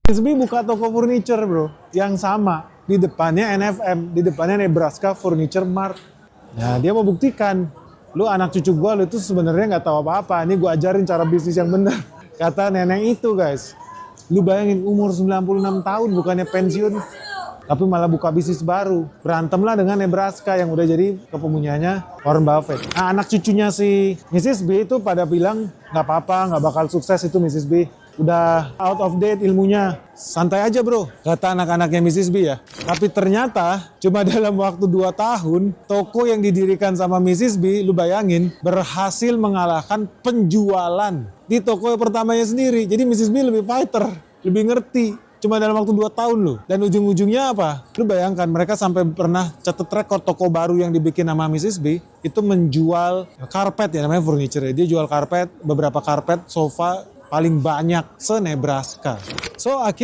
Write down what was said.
Mrs. B buka toko furniture bro, yang sama. Di depannya NFM, di depannya Nebraska Furniture Mart. Nah dia mau buktikan, lu anak cucu gua, lu itu sebenarnya nggak tahu apa-apa. Ini gua ajarin cara bisnis yang benar. Kata nenek itu guys. Lu bayangin umur 96 tahun bukannya pensiun, tapi malah buka bisnis baru. Berantemlah dengan Nebraska yang udah jadi kepemilikannya Warren Buffett. Nah anak cucunya si Mrs. B itu pada bilang nggak apa-apa, nggak bakal sukses itu Mrs. B. Udah out of date ilmunya. Santai aja bro, kata anak-anaknya Mrs. B ya. Tapi ternyata cuma dalam waktu 2 tahun, toko yang didirikan sama Mrs. B, lu bayangin, berhasil mengalahkan penjualan di toko pertamanya sendiri. Jadi Mrs. B lebih fighter, lebih ngerti. Cuma dalam waktu 2 tahun loh. Dan ujung-ujungnya apa? Lu bayangkan mereka sampai pernah catat rekor toko baru yang dibikin sama Mrs. B itu menjual karpet ya, namanya furniture. Dia jual karpet, beberapa karpet, sofa paling banyak se-Nebraska. So akhirnya